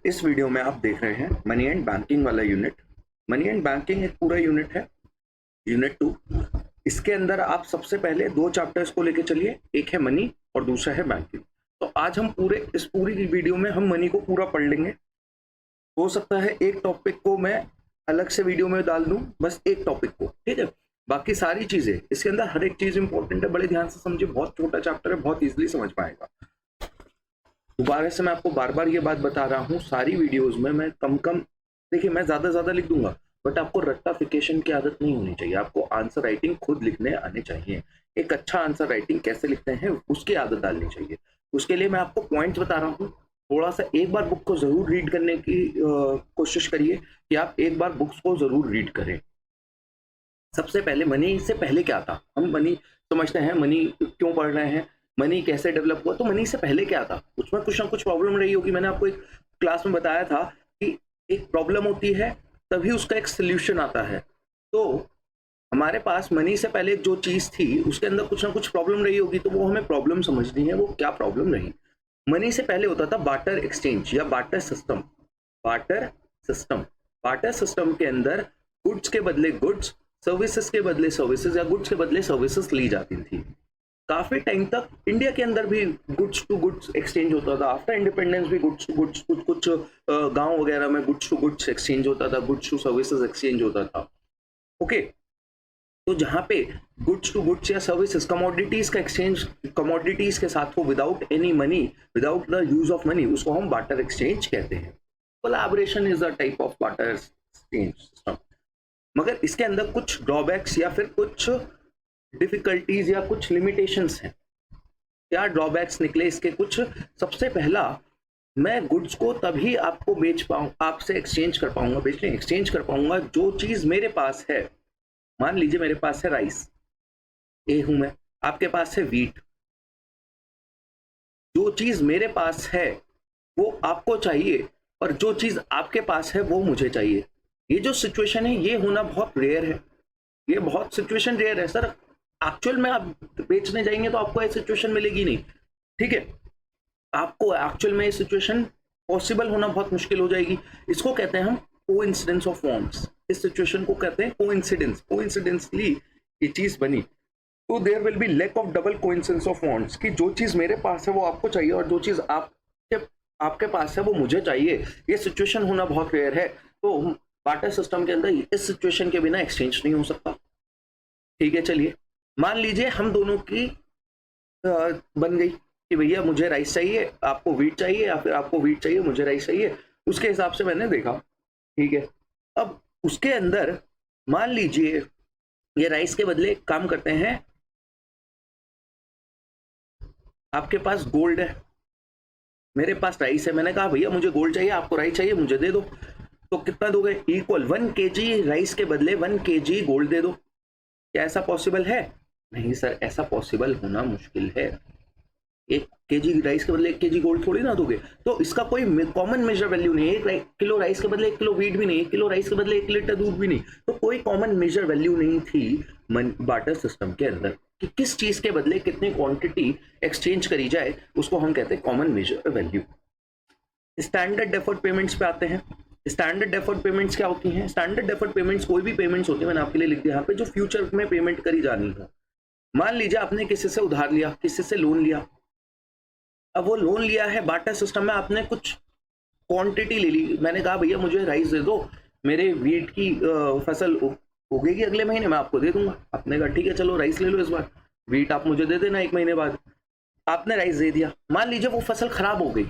इस वीडियो में आप देख रहे हैं मनी एंड बैंकिंग वाला यूनिट। मनी एंड बैंकिंग एक पूरा यूनिट है, यूनिट 2। इसके अंदर आप सबसे पहले दो चैप्टर्स को लेके चलिए, एक है मनी और दूसरा है बैंकिंग। तो आज हम इस पूरी वीडियो में हम मनी को पूरा पढ़ लेंगे। हो सकता है एक टॉपिक को मैं अलग से वीडियो में डाल दूं, बस एक टॉपिक को, ठीक है। बाकी सारी चीजें इसके अंदर, हर एक चीज इंपॉर्टेंट है, बड़े ध्यान से समझिए। बहुत छोटा चैप्टर है, बहुत इजीली समझ पाएगा। दोबारा से मैं आपको बार बार ये बात बता रहा हूँ, सारी वीडियोस में मैं कम देखिए, मैं ज्यादा लिख दूंगा, बट आपको रट्टाफिकेशन की आदत नहीं होनी चाहिए। आपको आंसर राइटिंग खुद लिखने आने चाहिए। एक अच्छा आंसर राइटिंग कैसे लिखते हैं उसकी आदत डालनी चाहिए। उसके लिए मैं आपको पॉइंट्स बता रहा हूँ। थोड़ा सा एक बार बुक को जरूर रीड करने की कोशिश करिए कि आप एक बार बुक्स को जरूर रीड करें। सबसे पहले मनी से पहले क्या था, हम मनी समझते हैं, मनी क्यों पढ़ रहे हैं, मनी कैसे डेवलप हुआ। तो मनी से पहले क्या था, उसमें कुछ ना कुछ प्रॉब्लम रही होगी। मैंने आपको एक क्लास में बताया था कि एक प्रॉब्लम होती है तभी उसका एक सोल्यूशन आता है। तो हमारे पास मनी से पहले जो चीज थी उसके अंदर कुछ ना कुछ प्रॉब्लम रही होगी, तो वो हमें प्रॉब्लम समझनी है, वो क्या प्रॉब्लम रही। मनी से पहले होता था बार्टर एक्सचेंज या बार्टर सिस्टम। बार्टर सिस्टम के अंदर गुड्स के बदले गुड्स, सर्विसेज के बदले सर्विसेज या गुड्स के बदले सर्विसेज ली जाती थी। काफी टाइम तक इंडिया के अंदर भी गुड्स टू गुड्स एक्सचेंज होता था। आफ्टर इंडिपेंडेंस भी गुड्स टू गुड्स, कुछ गांव वगैरह में गुड्स टू गुड्स एक्सचेंज होता था, गुड्स टू सर्विसेज एक्सचेंज होता था। ओके, तो जहां पे गुड्स टू गुड्स या सर्विसेज, कमोडिटीज का एक्सचेंज कमोडिटीज के साथ हो, without any money, without the use of money, उसको हम बार्टर एक्सचेंज कहते हैं। Collaboration is a type of barter exchange system. मगर इसके अंदर कुछ ड्रॉबैक्स या फिर कुछ डिफिकल्टीज या कुछ लिमिटेशंस हैं। क्या ड्रॉबैक्स निकले इसके कुछ? सबसे पहला, मैं गुड्स को तभी आपको बेच पाऊं, आपसे एक्सचेंज कर पाऊंगा, बेचने एक्सचेंज कर पाऊंगा, जो चीज मेरे पास है। मान लीजिए मेरे पास है राइस, ए हूं मैं, आपके पास है व्हीट। जो चीज मेरे पास है वो आपको चाहिए और जो चीज आपके पास है वो मुझे चाहिए। ये जो सिचुएशन है ये होना बहुत रेयर है, ये बहुत सिचुएशन रेयर है सर। एक्चुअल में आप बेचने जाएंगे तो आपको ये सिचुएशन मिलेगी नहीं, ठीक है। आपको एक्चुअल में ये सिचुएशन पॉसिबल होना बहुत मुश्किल हो जाएगी। इसको कहते हैं हम कोइंसिडेंस ऑफ वांट्स। इस सिचुएशन को कहते हैं कोइंसिडेंसली ये चीज बनी। तो there will be lack of double coincidence of wants, कि जो चीज मेरे पास है वो आपको चाहिए और जो चीज आपके पास है वो मुझे चाहिए। ये सिचुएशन होना बहुत रेयर है। तो बार्टर सिस्टम के अंदर इस सिचुएशन के बिना एक्सचेंज नहीं हो सकता, ठीक है। चलिए मान लीजिए हम दोनों की बन गई कि भैया मुझे राइस चाहिए, आपको व्हीट चाहिए, या फिर आपको व्हीट चाहिए, मुझे राइस चाहिए। उसके हिसाब से मैंने देखा, ठीक है। अब उसके अंदर मान लीजिए ये राइस के बदले एक काम करते हैं, आपके पास गोल्ड है, मेरे पास राइस है। मैंने कहा भैया मुझे गोल्ड चाहिए, आपको राइस चाहिए, मुझे दे दो। तो कितना दोगे? इक्वल 1 kg राइस के बदले 1 kg गोल्ड दे दो। क्या ऐसा पॉसिबल है? नहीं सर, ऐसा पॉसिबल होना मुश्किल है। 1 kg राइस के बदले 1 kg गोल्ड थोड़ी ना दोगे। तो इसका कोई कॉमन मेजर वैल्यू नहीं है। 1 किलो राइस के बदले 1 किलो व्हीट भी नहीं, 1 किलो राइस के बदले 1 लीटर दूध भी नहीं। तो कोई कॉमन मेजर वैल्यू नहीं थी बार्टर सिस्टम के अंदर कि किस चीज के बदले कितनी क्वांटिटी एक्सचेंज करी जाए, उसको हम कहते हैं common measure value. Standard deferred payments पे आते हैं। स्टैंडर्ड डेफर्ड पेमेंट्स क्या होती हैं? स्टैंडर्ड डेफर्ड पेमेंट्स कोई भी पेमेंट्स होती है, मैंने आपके लिए लिख दिया यहाँ पे, जो फ्यूचर में पेमेंट करी जानी हो। मान लीजिए आपने किसी से उधार लिया, किसी से लोन लिया। अब वो लोन लिया है बार्टर सिस्टम में, आपने कुछ क्वांटिटी ले ली। मैंने कहा भैया मुझे राइस दे दो, मेरे व्हीट की फसल उगेगी अगले महीने, मैं आपको दे दूंगा। आपने कहा ठीक है चलो राइस ले लो इस बार, व्हीट आप मुझे दे देना 1 महीने बाद। आपने राइस दे दिया, मान लीजिए वो फसल खराब हो गई,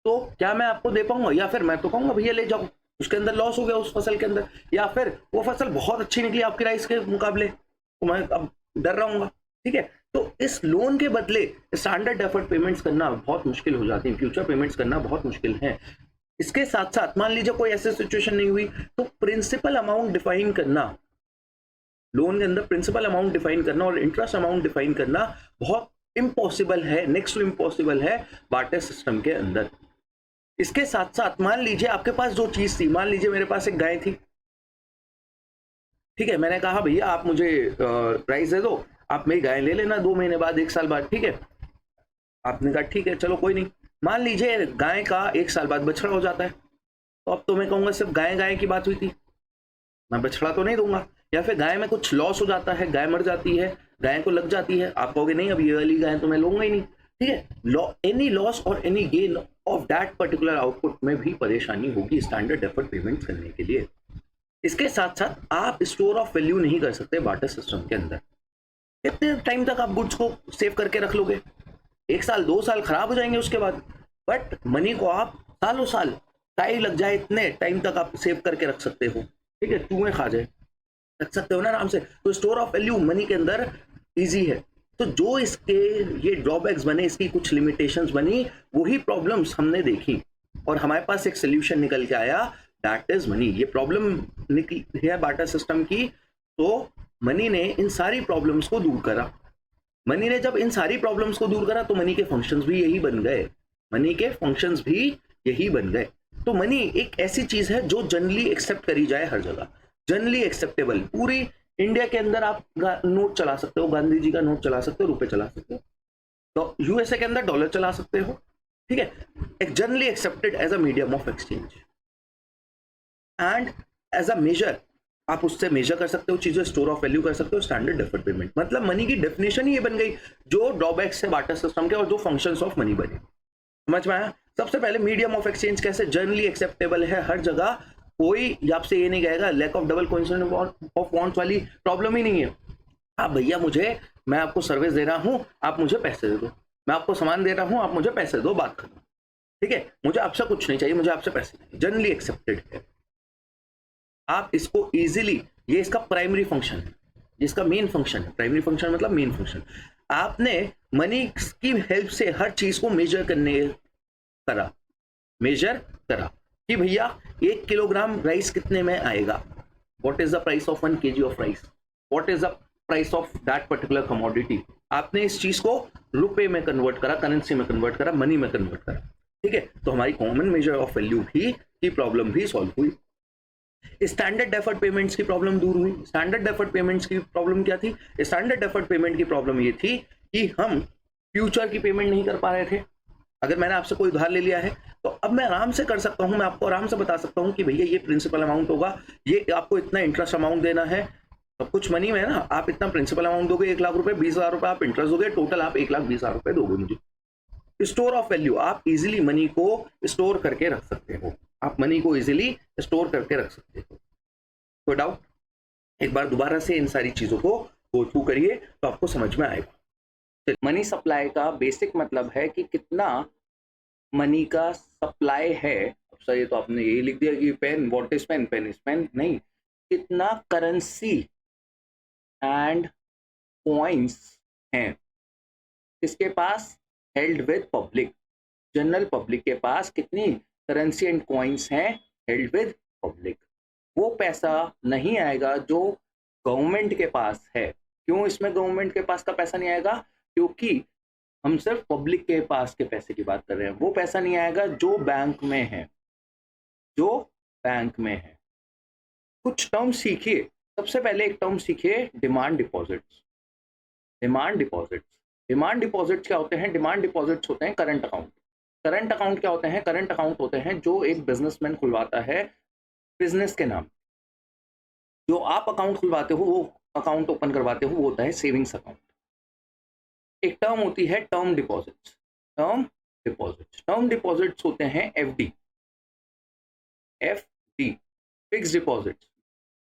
तो क्या मैं आपको दे पाऊंगा? या फिर मैं तो कहूंगा भैया ले जाओ, उसके अंदर लॉस हो गया उस फसल के अंदर। या फिर वो फसल बहुत अच्छी निकली आपकी राइस के मुकाबले, तो मैं अब डर रहा हूँ, ठीक है। तो इस लोन के बदले स्टैंडर्ड डेफर्ड पेमेंट्स करना बहुत मुश्किल हो जाती है, फ्यूचर पेमेंट्स करना बहुत मुश्किल है। इसके साथ साथ मान लीजिए कोई ऐसी सिचुएशन नहीं हुई, तो प्रिंसिपल अमाउंट डिफाइन करना, लोन के अंदर प्रिंसिपल अमाउंट डिफाइन करना और इंटरेस्ट अमाउंट डिफाइन करना बहुत इम्पॉसिबल है, नेक्स्ट टू इम्पॉसिबल है बार्टर सिस्टम के अंदर। इसके साथ साथ मान लीजिए आपके पास जो चीज थी, मान लीजिए मेरे पास एक गाय थी, ठीक है। मैंने कहा भैया आप मुझे राइस दे दो, आप मेरी गाय ले लेना 2 महीने बाद, 1 साल बाद, ठीक है। आपने कहा ठीक है चलो कोई नहीं, मान लीजिए गाय का 1 साल बाद बछड़ा हो जाता है, तो अब तो मैं कहूंगा सिर्फ गाय गाय की बात हुई थी, मैं बछड़ा तो नहीं दूंगा। या फिर गाय में कुछ लॉस हो जाता है, गाय मर जाती है, गाय को लग जाती है, आप कहोगे नहीं अब ये वाली गाय तो मैं लूंगा ही नहीं, ठीक है। एनी लॉस और any gain of that particular output में भी परेशानी होगी स्टैंडर्ड डेफर्ड पेमेंट करने के लिए। इसके साथ साथ आप स्टोर ऑफ वैल्यू नहीं कर सकते बार्टर सिस्टम के अंदर। कितने टाइम तक आप गुड्स को सेव करके रख लोगे? 1 साल 2 साल खराब हो जाएंगे उसके बाद, बट मनी को आप सालों साल, टाई लग जाए इतने टाइम तक आप सेव करके रख सकते हो, ठीक है, चूहे खा जाए रख सकते हो ना आराम से। तो स्टोर ऑफ वैल्यू मनी के अंदर इजी है। तो जो इसके ये ड्रॉबैक्स बने, इसकी कुछ लिमिटेशंस बनी, वही प्रॉब्लम्स हमने देखी और हमारे पास एक सोल्यूशन निकल के आया, दैट इज मनी। ये प्रॉब्लम निकली है बार्टर सिस्टम की, तो मनी ने इन सारी प्रॉब्लम्स को दूर करा। मनी ने जब इन सारी प्रॉब्लम्स को दूर करा तो मनी के फंक्शंस भी यही बन गए, मनी के फंक्शंस भी यही बन गए। तो मनी एक ऐसी चीज है जो जनरली एक्सेप्ट करी जाए हर जगह, जनरली एक्सेप्टेबल। पूरी इंडिया के अंदर आप नोट चला सकते हो, गांधी जी का नोट चला सकते हो, रुपए चला सकते हो, तो यूएसए के अंदर डॉलर चला सकते हो, ठीक है। एक generally accepted as a medium of exchange and as a measure, आप उससे मेजर कर सकते हो चीजें, स्टोर ऑफ वैल्यू कर सकते हो, स्टैंडर्ड डेफर्ड पेमेंट। मतलब मनी की डेफिनेशन ही ये बन गई, जो ड्रॉबैक्स है बार्टर सिस्टम के और जो फंक्शंस ऑफ मनी बने। समझ में आया? सबसे पहले मीडियम ऑफ एक्सचेंज कैसे जनरली एक्सेप्टेबल है हर जगह, कोई आपसे ये नहीं कहेगा, lack of double coincidence of wants वाली प्रॉब्लम ही नहीं है। आप भैया मुझे, मैं आपको सर्विस दे रहा हूं, आप मुझे पैसे दे दो, मैं आपको सामान दे रहा हूं, आप मुझे पैसे दो, बात खत्म, ठीक है। मुझे आपसे कुछ नहीं चाहिए, मुझे आपसे पैसे, जनरली एक्सेप्टेड है। आप इसको इजीली, ये इसका प्राइमरी फंक्शन है, जिसका मेन फंक्शन है, प्राइमरी फंक्शन मतलब मेन फंक्शन। आपने मनी की हेल्प से हर चीज को मेजर करा कि भैया 1 किलोग्राम राइस कितने में आएगा, what is the price of 1 kg of rice, what is the price of that particular commodity. आपने इस चीज को रुपए में कन्वर्ट करा, करेंसी में कन्वर्ट करा, मनी में कन्वर्ट करा, ठीक है। तो हमारी कॉमन मेजर ऑफ वैल्यू भी की प्रॉब्लम भी सॉल्व हुई। स्टैंडर्ड डेफर्ड पेमेंट्स की प्रॉब्लम दूर हुई। स्टैंडर्ड डेफर्ड पेमेंट्स की प्रॉब्लम क्या थी? स्टैंडर्ड डेफर्ड पेमेंट की प्रॉब्लम ये थी कि हम फ्यूचर की पेमेंट नहीं कर पा रहे थे। अगर मैंने आपसे कोई उधार ले लिया है तो अब मैं आराम से कर सकता हूं, मैं आपको आराम से बता सकता हूं कि भैया ये प्रिंसिपल अमाउंट होगा, ये आपको इतना इंटरेस्ट अमाउंट देना है, सब कुछ मनी में है ना। आप इतना प्रिंसिपल अमाउंट दोगे 1 लाख रुपए, 20,000 रुपए आप इंटरेस्ट दोगे, टोटल आप 1,20,000 रुपए दोगे मुझे। स्टोर ऑफ वैल्यू, आप इजीली मनी को स्टोर करके रख सकते हो, आप मनी को इजीली स्टोर करके रख सकते हो। कोई डाउट? एक बार दोबारा से इन सारी चीजों को गो थ्रू करिए तो आपको समझ में आएगा। मनी सप्लाई का बेसिक मतलब है कि कितना मनी का सप्लाई है। अब सर ये तो आपने यही लिख दिया कि pen, what is pen, pen is pen, नहीं, कितना करेंसी एंड कॉइन्स हैं किसके पास, held with public, general public के पास कितनी करेंसी एंड कॉइन्स हैं हेल्ड विद पब्लिक। वो पैसा नहीं आएगा जो गवर्नमेंट के पास है। क्यों इसमें गवर्नमेंट के पास का पैसा नहीं आएगा? क्योंकि हम सिर्फ पब्लिक के पास के पैसे की बात कर रहे हैं। वो पैसा नहीं आएगा जो बैंक में है, जो बैंक में है। कुछ टर्म सीखिए। सबसे पहले एक टर्म सीखिए, demand deposits. Demand deposits, demand deposits क्या होते हैं? डिमांड डिपॉजिट्स होते हैं करंट अकाउंट। करंट अकाउंट क्या होते हैं? करंट अकाउंट होते हैं जो एक बिजनेसमैन खुलवाता है बिजनेस के नाम। जो आप अकाउंट खुलवाते हो, वो अकाउंट ओपन करवाते हो, वो होता है सेविंग्स अकाउंट। एक टर्म होती है term deposits. Term deposits, term deposits होते हैं एफडी। FD, fix deposits.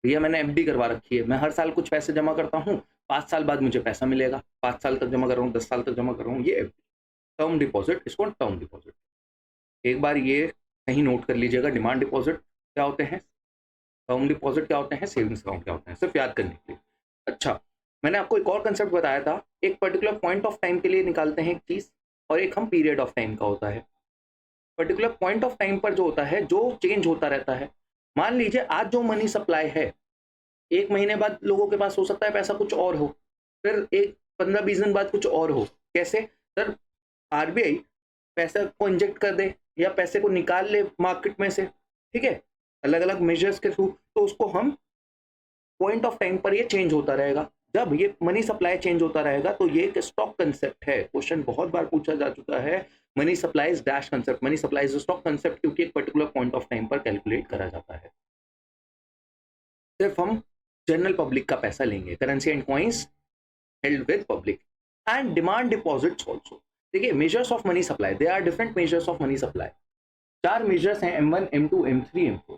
भैया मैंने एफडी करवा रखी है, मैं हर साल कुछ पैसे जमा करता हूँ, 5 साल बाद मुझे पैसा मिलेगा, 5 साल तक जमा कर रहा हूँ, 10 साल तक जमा कर रहा हूँ, ये एफडी, टर्म डिपॉजिट, इसको टर्म डिपॉजिट। एक बार ये कहीं नोट कर लीजिएगा, डिमांड डिपॉजिट क्या होते हैं, टर्म डिपॉजिट क्या होते हैं, सेविंग्स अकाउंट क्या होते हैं, सिर्फ याद करने के लिए। अच्छा, मैंने आपको एक और कंसेप्ट बताया था, एक पर्टिकुलर पॉइंट ऑफ टाइम के लिए निकालते हैं एक चीज, और एक हम पीरियड ऑफ टाइम का होता है। पर्टिकुलर पॉइंट ऑफ टाइम पर जो होता है, जो चेंज होता रहता है। मान लीजिए आज जो मनी सप्लाई है, 1 महीने बाद लोगों के पास हो सकता है पैसा कुछ और हो, फिर एक 15-20 दिन बाद कुछ और हो। कैसे सर? आरबीआई पैसे को इंजेक्ट कर दे या पैसे को निकाल ले मार्केट में से, ठीक है, अलग अलग मेजर्स के थ्रू, तो उसको हम पॉइंट ऑफ टाइम पर ये चेंज होता रहेगा। जब ये मनी सप्लाई चेंज होता रहेगा तो ये एक स्टॉक कंसेप्ट है। क्वेश्चन बहुत बार पूछा जा चुका है, money supply is dash concept, money supply is stock concept, क्योंकि एक पर्टिकुलर पॉइंट ऑफ टाइम पर कैलकुलेट करा जाता है। सिर्फ हम जनरल पब्लिक का पैसा लेंगे, currency and coins held with public and demand deposits also। देखिए measures of money supply, they are different measures of money supply. 4 measures हैं, M1 M2 M3 M4।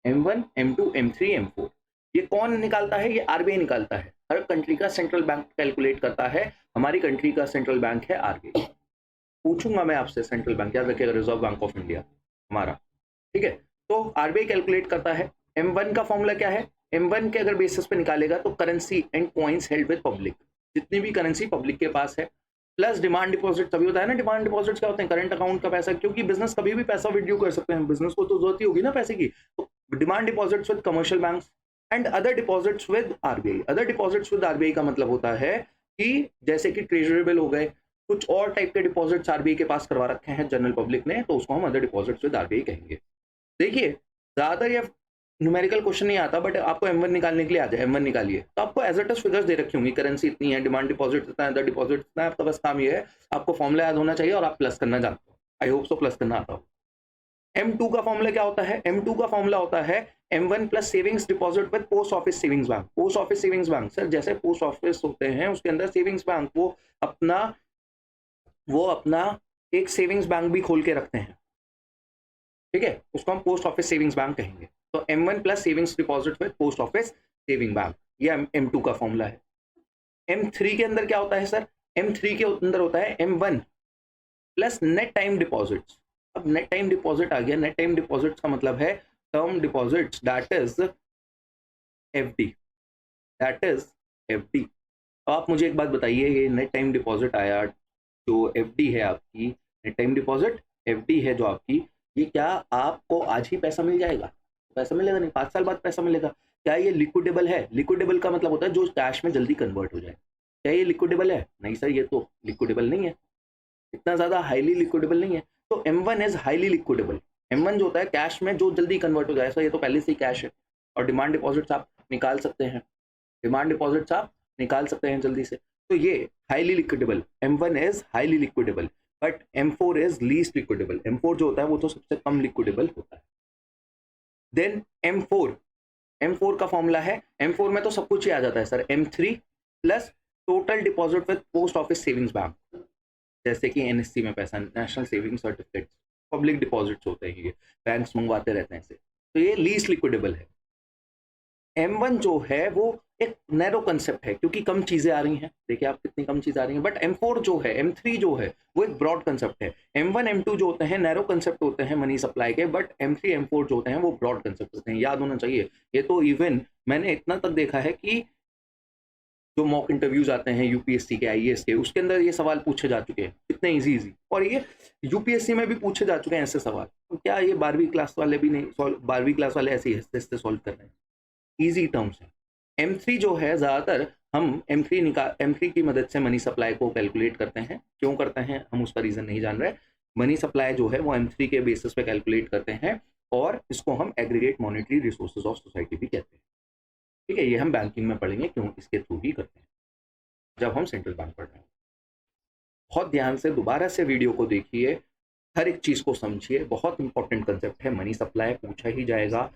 M1 M2 M3 M4 ये कौन निकालता है? ये आरबीआई निकालता है। हर country का सेंट्रल बैंक कैलकुलेट करता है। हमारी कंट्री का सेंट्रल बैंक है आरबीआई। पूछूंगा मैं आपसे, सेंट्रल बैंक याद रखिएगा, रिजर्व बैंक ऑफ इंडिया हमारा, ठीक है। तो आरबीआई कैलकुलेट करता है। M1 का फॉर्मूला क्या है? M1 के अगर बेसिस पे निकालेगा तो currency and coins held with public, जितनी भी करेंसी पब्लिक के पास है, प्लस डिमांड डिपॉजिट। तभी होता है ना, डिमांड डिपॉजिट क्या होते हैं? करंट अकाउंट का पैसा, क्योंकि बिजनेस कभी भी पैसा विड्रू कर सकते हैं, बिजनेस को तो जरूरत ही होगी ना पैसे की। तो demand deposits with commercial banks and other deposits with RBI. Other deposits with RBI का मतलब होता है कि जैसे कि ट्रेजरी बिल हो गए, कुछ और टाइप के डिपॉजिट्स आरबीआई के पास करवा रखे हैं जनरल पब्लिक ने, तो उसको हम अदर डिपॉजिट्स विद आरबीआई कहेंगे। देखिए ज्यादातर ये न्यूमेरिकल क्वेश्चन नहीं आता, बट आपको M1 निकालने के लिए आ जाए, M1 निकालिए तो आपको एज इट इज फिगर्स दे रखी होंगी, करेंसी इतनी है, डिमांड डिपॉजिट इतना है, अदर डिपॉजिट इतना है। आपका बस काम ये है, आपको फॉर्मूला याद होना चाहिए और आप प्लस करना जानते हो। आई होप सो प्लस करना आता हो। M2 का फॉर्मूला क्या होता है? M2 का फॉर्मूला होता है M1 plus savings deposit with post office savings bank. Post office savings bank sir, जैसे पोस्ट ऑफिस होते हैं उसके अंदर सेविंग्स बैंक, वो अपना एक सेविंग्स बैंक भी खोल के रखते हैं, ठीक है, उसको हम पोस्ट ऑफिस सेविंग्स बैंक कहेंगे। तो M1 plus savings deposit with post office saving bank, ये M2 का फॉर्मूला है। M3 के अंदर क्या होता है सर? M3 के अंदर होता है M1 plus net time deposits. अब नेट टाइम डिपॉजिट आ गया। नेट टाइम डिपॉजिट्स का मतलब है term deposits, that is FD, that is FD. तो आप मुझे एक बात बताइए, ये नेट टाइम डिपॉजिट आया, जो एफडी है आपकी, नेट टाइम डिपॉजिट एफडी है जो आपकी, ये क्या आपको आज ही पैसा मिल जाएगा? पैसा मिलेगा नहीं, 5 साल बाद पैसा मिलेगा। क्या ये लिक्विडेबल है? लिक्विडेबल का मतलब होता है जो कैश में जल्दी कन्वर्ट हो जाए। क्या ये लिक्विडेबल है? नहीं सर, ये तो लिक्विडेबल नहीं है, इतना ज्यादा हाईली लिक्विडेबल नहीं है। तो M1 is highly liquidable. M1 जो होता है कैश में जो जल्दी कन्वर्ट हो जाए, सर ये तो पहले से ही कैश है। और डिमांड डिपॉजिट्स आप निकाल सकते हैं, डिमांड डिपॉजिट्स आप निकाल सकते हैं जल्दी से। तो ये highly liquidable, M1 is highly liquidable, but M4 is least liquidable. M4 जो होता है वो तो सबसे कम लिक्विडेबल होता है। देन M4 का फॉर्मूला है, M4 में तो सब कुछ ही आ जाता है sir, M3 plus total deposit with post office savings bank, जैसे कि NSC में पैसा, national saving certificate, public deposits होते हैं, ये बैंक्स मंगवाते रहते हैं इसे, तो ये लीस्ट लिक्विडेबल है। M1 जो है वो एक नैरो कंसेप्ट है, क्योंकि कम चीजें आ रही हैं, देखिए आप कितनी कम चीजें आ रही हैं। बट M4 जो है, M3 जो है वो एक ब्रॉड कंसेप्ट है। M1 M2 जो होते हैं नैरो कंसेप्ट होते हैं मनी सप्लाई के, बट M3 M4 जो होते हैं वो ब्रॉड कंसेप्ट होते हैं, याद होना चाहिए। ये तो इवन मैंने इतना तक देखा है कि जो मॉक इंटरव्यूज आते हैं यूपीएससी के, IAS के, उसके अंदर ये सवाल पूछे जा चुके हैं, कितने इजी, और ये यूपीएससी में भी पूछे जा चुके हैं ऐसे सवाल। तो क्या ये 12वीं क्लास वाले भी नहीं सॉल्व, 12वीं क्लास वाले ऐसे ही हंसते हंसते सॉल्व कर रहे हैं? इजी टर्म्स है। M3 जो है ज्यादातर हम M3 की मदद से मनी सप्लाई को कैलकुलेट करते हैं। क्यों करते हैं हम उसका रीजन नहीं जान रहे। मनी सप्लाई जो है वो M3 के बेसिस पे कैलकुलेट करते हैं, और इसको हम aggregate monetary resources of society भी कहते हैं, ठीक है। ये हम बैंकिंग में पढ़ेंगे क्यों इसके थ्रू ही करते हैं जब हम सेंट्रल बैंक पढ़ रहे हैं। बहुत ध्यान से दोबारा से वीडियो को देखिए, हर एक चीज को समझिए, बहुत इंपॉर्टेंट कंसेप्ट है। मनी सप्लाई पूछा ही जाएगा,